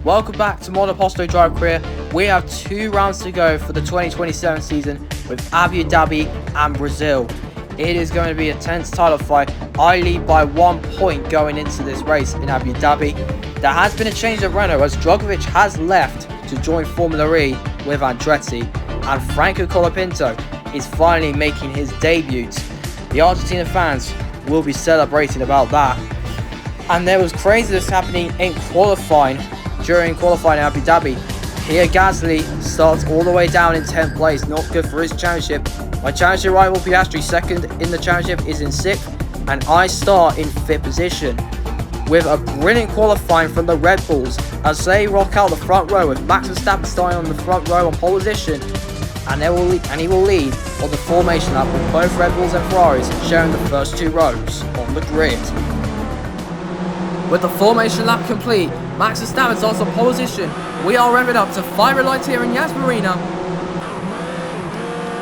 Welcome back to Monoposto Drive Career. We have 2 rounds to go for the 2027 season with Abu Dhabi and Brazil. It is going to be a tense title fight. I lead by 1 point going into this race in Abu Dhabi. There has been a change of Renault as Drogovic has left to join Formula E with Andretti, and Franco Colapinto is finally making his debut. The Argentina fans will be celebrating about that. And there was craziness happening in qualifying. During qualifying in Abu Dhabi, Pierre Gasly starts all the way down in 10th place, not good for his championship. My championship rival Piastri, second in the championship, is in 6th, and I start in 5th position. With a brilliant qualifying from the Red Bulls as they rock out the front row with Max Verstappen starting on the front row on pole position, and he will lead on the formation lap with both Red Bulls and Ferraris sharing the first 2 rows on the grid. With the formation lap complete, Max Verstappen starts on pole position. We are revving up to 5 red lights here in Yas Marina.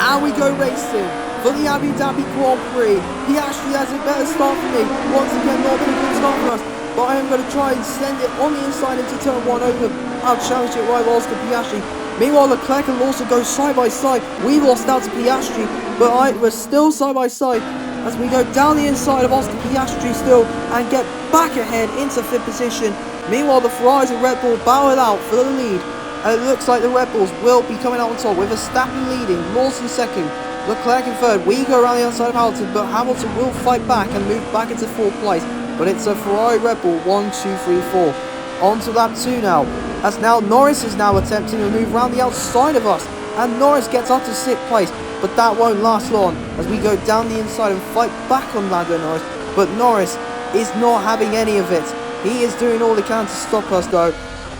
And we go racing for the Abu Dhabi Grand Prix. Piastri has a better start for me. Once again, not been a good start for us, but I am going to try and send it on the inside into turn 1 over our championship rival Oscar Piastri. Meanwhile, Leclerc and Lawson go side by side. We lost out to Piastri, but we're still side by side as we go down the inside of Oscar Piastri still and get back ahead into 5th position. Meanwhile, the Ferraris and Red Bull battle it out for the lead. And it looks like the Red Bulls will be coming out on top with Verstappen leading, Lawson second, Leclerc in 3rd. We go around the outside of Hamilton, but Hamilton will fight back and move back into 4th place. But it's a Ferrari Red Bull 1, 2, 3, 4. On to lap 2 now. As now Norris is now attempting to move around the outside of us. And Norris gets up to 6th place. But that won't last long as we go down the inside and fight back on Lando Norris. But Norris is not having any of it. He is doing all he can to stop us though.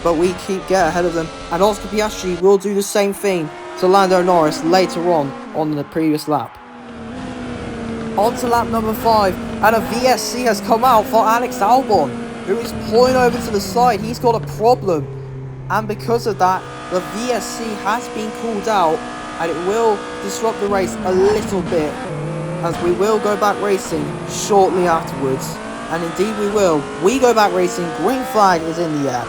But we get ahead of them. And Oscar Piastri will do the same thing to Lando Norris later on the previous lap. On to lap number 5. And a VSC has come out for Alex Albon, who is pulling over to the side. He's got a problem. And because of that, the VSC has been called out. And it will disrupt the race a little bit, as we will go back racing shortly afterwards. And indeed we will. We go back racing, green flag is in the air.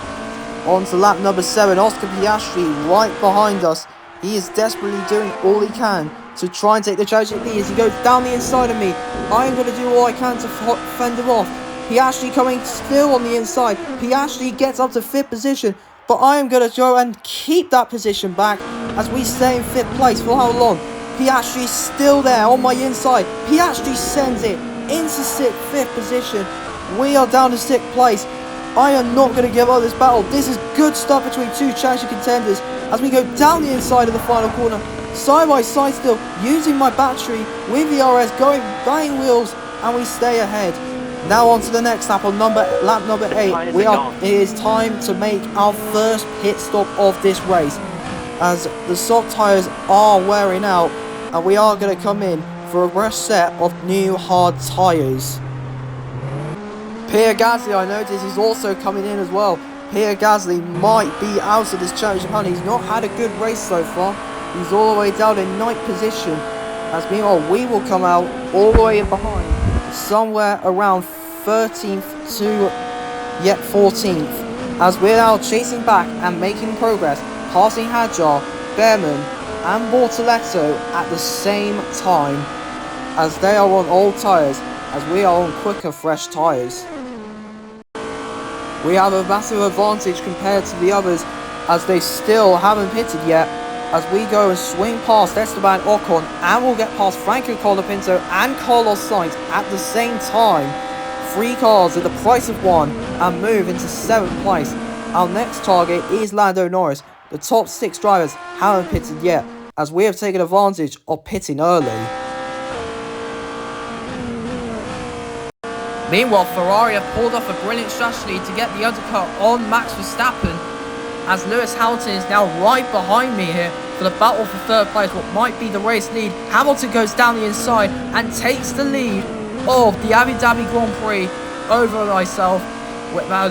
On to lap number 7, Oscar Piastri right behind us. He is desperately doing all he can to try and take the championship lead as he goes down the inside of me. I am going to do all I can to fend him off. Piastri coming still on the inside. Piastri gets up to 5th position, but I am going to go and keep that position back as we stay in 5th place. For how long? Piastri's still there on my inside. Piastri sends it into 5th position. We are down to 6th place. I am not going to give up this battle. This is good stuff between 2 championship contenders as we go down the inside of the final corner. Side by side still, using my battery with the RS, going banging wheels, and we stay ahead. Now on to the next lap on lap number 8. It is time to make our first pit stop of this race, as the soft tyres are wearing out, and we are going to come in for a fresh set of new hard tyres. Pierre Gasly, I notice, is also coming in as well. Pierre Gasly might be out of this championship hunt. He's not had a good race so far. He's all the way down in 9th position. As meanwhile, we will come out all the way in behind, somewhere around 13th to 14th. As we're now chasing back and making progress, passing Hadjar, Behrman and Bortoletto at the same time, as they are on old tyres, as we are on quicker fresh tyres. We have a massive advantage compared to the others, as they still haven't pitted yet, as we go and swing past Esteban Ocon, and we'll get past Franco Colapinto and Carlos Sainz at the same time. 3 cars at the price of 1 and move into 7th place. Our next target is Lando Norris. The top 6 drivers haven't pitted yet, as we have taken advantage of pitting early. Meanwhile, Ferrari have pulled off a brilliant strategy to get the undercut on Max Verstappen, as Lewis Hamilton is now right behind me here for the battle for 3rd place, what might be the race lead. Hamilton goes down the inside and takes the lead of the Abu Dhabi Grand Prix over myself.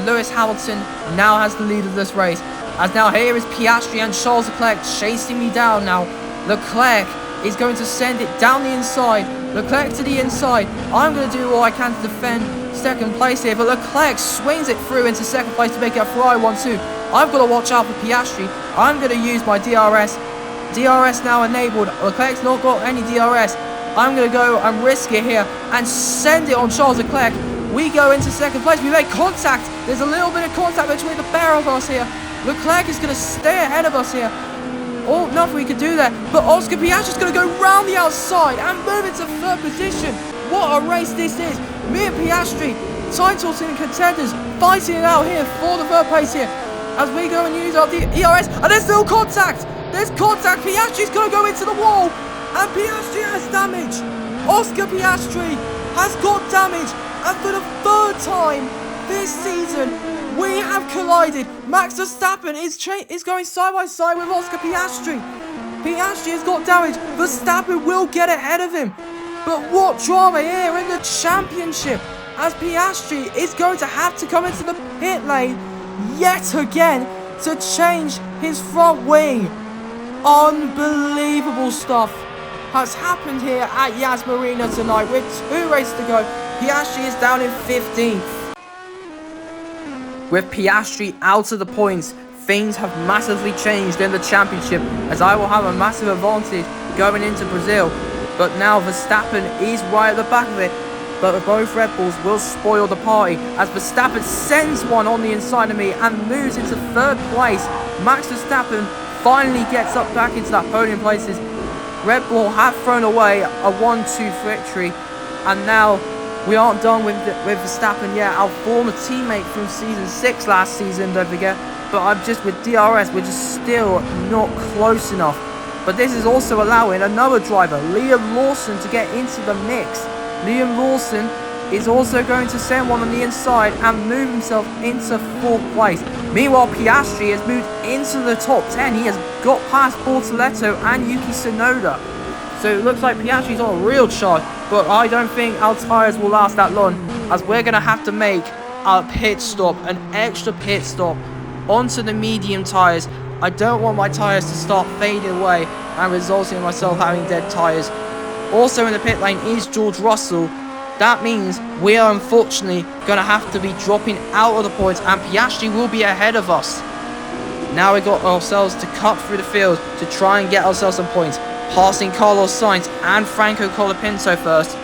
Lewis Hamilton now has the lead of this race, as now here is Piastri and Charles Leclerc chasing me down now. Leclerc is going to send it down the inside. Leclerc to the inside. I'm going to do all I can to defend 2nd place here, but Leclerc swings it through into 2nd place to make it a Ferrari 1-2. I've got to watch out for Piastri. I'm going to use my DRS. DRS now enabled. Leclerc's not got any DRS. I'm going to go and risk it here and send it on Charles Leclerc. We go into second place. We make contact. There's a little bit of contact between the pair of us here. Leclerc is going to stay ahead of us here. Oh, nothing we can do there. But Oscar Piastri is going to go round the outside and move into third position. What a race this is. Me and Piastri, title team contenders, fighting it out here for the third place here. As we go and use our DRS. And there's still contact. There's contact. Piastri's going to go into the wall. And Piastri has damage. Oscar Piastri has got damage. And for the third time this season, we have collided. Max Verstappen is going side by side with Oscar Piastri. Piastri has got damage. Verstappen will get ahead of him. But what drama here in the championship, as Piastri is going to have to come into the pit lane yet again to change his front wing. Unbelievable stuff has happened here at Yas Marina tonight with 2 races to go. Piastri is down in 15th. With Piastri out of the points, things have massively changed in the championship, as I will have a massive advantage going into Brazil. But now Verstappen is right at the back of it. But both Red Bulls will spoil the party as Verstappen sends one on the inside of me and moves into third place. Max Verstappen finally gets up back into that podium places. Red Bull have thrown away a 1-2 victory, and now we aren't done with Verstappen yet. Our former teammate from season 6 last season, don't forget. But I'm just with DRS, we're just still not close enough. But this is also allowing another driver, Liam Lawson, to get into the mix. Liam Lawson is also going to send one on the inside and move himself into 4th place. Meanwhile, Piastri has moved into the top 10. He has got past Bortoleto and Yuki Tsunoda. So it looks like Piastri's on a real charge, but I don't think our tyres will last that long, as we're going to have to make a pit stop, an extra pit stop, onto the medium tyres. I don't want my tyres to start fading away and resulting in myself having dead tyres. Also in the pit lane is George Russell. That means we are unfortunately going to have to be dropping out of the points, and Piastri will be ahead of us. Now we've got ourselves to cut through the field to try and get ourselves some points, passing Carlos Sainz and Franco Colapinto first.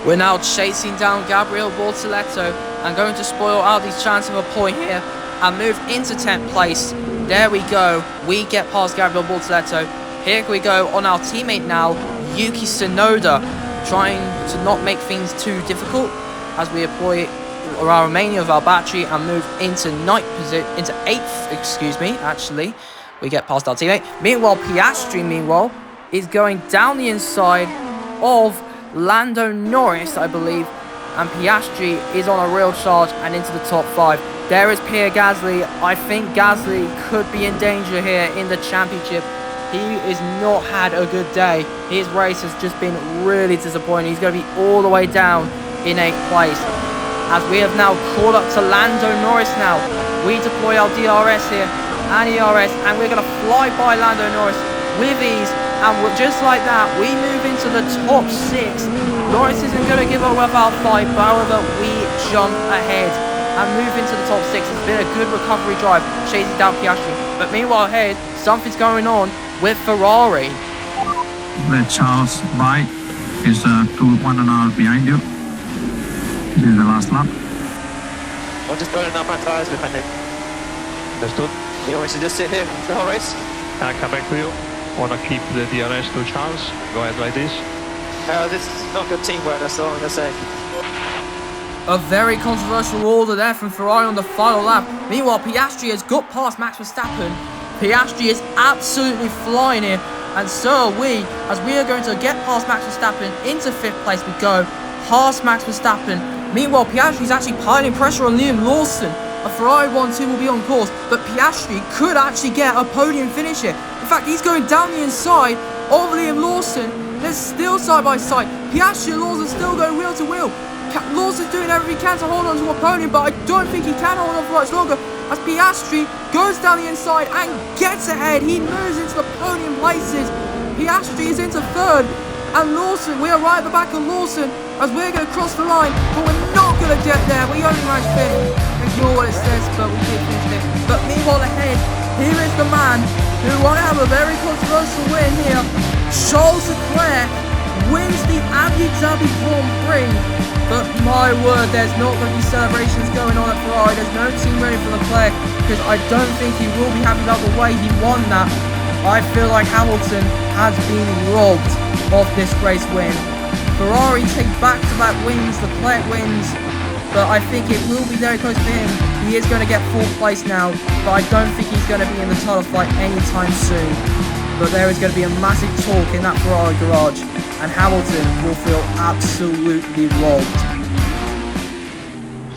We're now chasing down Gabriel Bortoleto and going to spoil Aldi's chance of a point here and move into 10th place. There we go. We get past Gabriel Bortoleto. Here we go on our teammate now, Yuki Tsunoda, trying to not make things too difficult as we employ our remaining of our battery and move into 8th, excuse me, actually. We get past our teammate. Meanwhile, Piastri, is going down the inside of Lando Norris, I believe. And Piastri is on a real charge and into the top 5. There is Pierre Gasly. I think Gasly could be in danger here in the championship. He has not had a good day. His race has just been really disappointing. He's going to be all the way down in 8th place. As we have now caught up to Lando Norris now. We deploy our DRS here and ERS, and we're going to fly by Lando Norris with ease. And just like that, we move into the top 6. Norris isn't going to give up our fight, but however, we jump ahead and move into the top 6. It's been a good recovery drive, chasing down Piastri. But meanwhile ahead, something's going on with Ferrari. Let Charles by is 1.5 behind you. This is the last lap. I'm just burning up my tyres behind him. Understood. You want me to just sit here the whole race? Can I come back to you? Want to keep the DRS to Charles? Go ahead like this. This is not good teamwork, that's all I'm going to say. A very controversial order there from Ferrari on the final lap. Meanwhile, Piastri has got past Max Verstappen. Piastri is absolutely flying here, and so are we, as we are going to get past Max Verstappen. Into 5th place we go, past Max Verstappen. Meanwhile, Piastri is actually piling pressure on Liam Lawson. A Ferrari 1-2 will be on course, but Piastri could actually get a podium finish here. In fact, he's going down the inside of Liam Lawson. They're still side by side. Piastri and Lawson still going wheel to wheel. Lawson's doing everything he can to hold on to a podium, but I don't think he can hold on for much longer, as Piastri goes down the inside and gets ahead. He moves into the podium places. Piastri is into 3rd, and Lawson, we are right at the back of Lawson as we're going to cross the line, but we're not going to get there. We only managed 5th, and ignore what it says, but we did finish it. But meanwhile ahead, here is the man who won't have a very controversial win here. Charles Leclerc wins the Abu Dhabi Grand Prix. But my word, there's not going to be celebrations going on at Ferrari. There's no team ready for Leclerc because I don't think he will be happy about the way he won that. I feel like Hamilton has been robbed of this race win. Ferrari take back-to-back wins, Leclerc wins, but I think it will be very close to him. He is going to get 4th place now, but I don't think he's going to be in the title fight anytime soon. But there is going to be a massive talk in that Ferrari garage, and Hamilton will feel absolutely robbed.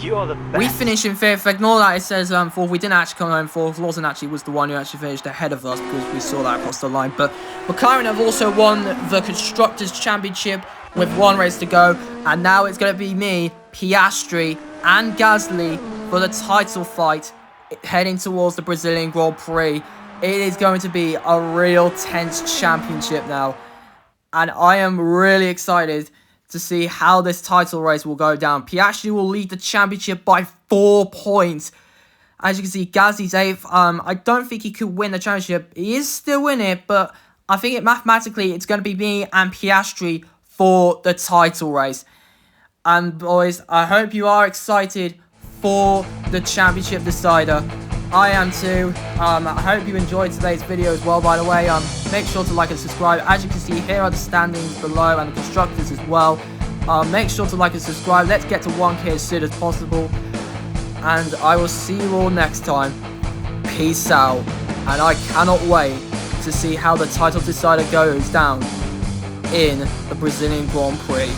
You are the best. We finished in 5th. Ignore that it says 4th. We didn't actually come home 4th. Lawson actually was the one who actually finished ahead of us because we saw that across the line. But McLaren have also won the Constructors' Championship with 1 race to go. And now it's going to be me, Piastri and Gasly for the title fight heading towards the Brazilian Grand Prix. It is going to be a real tense championship now. And I am really excited to see how this title race will go down. Piastri will lead the championship by 4 points. As you can see, Gasly's 8th. I don't think he could win the championship. He is still in it, but I think mathematically it's going to be me and Piastri for the title race. And boys, I hope you are excited for the championship decider. I am too. I hope you enjoyed today's video as well, by the way. Make sure to like and subscribe. As you can see, here are the standings below and the constructors as well. Make sure to like and subscribe. Let's get to 1K as soon as possible. And I will see you all next time. Peace out. And I cannot wait to see how the title decider goes down in the Brazilian Grand Prix.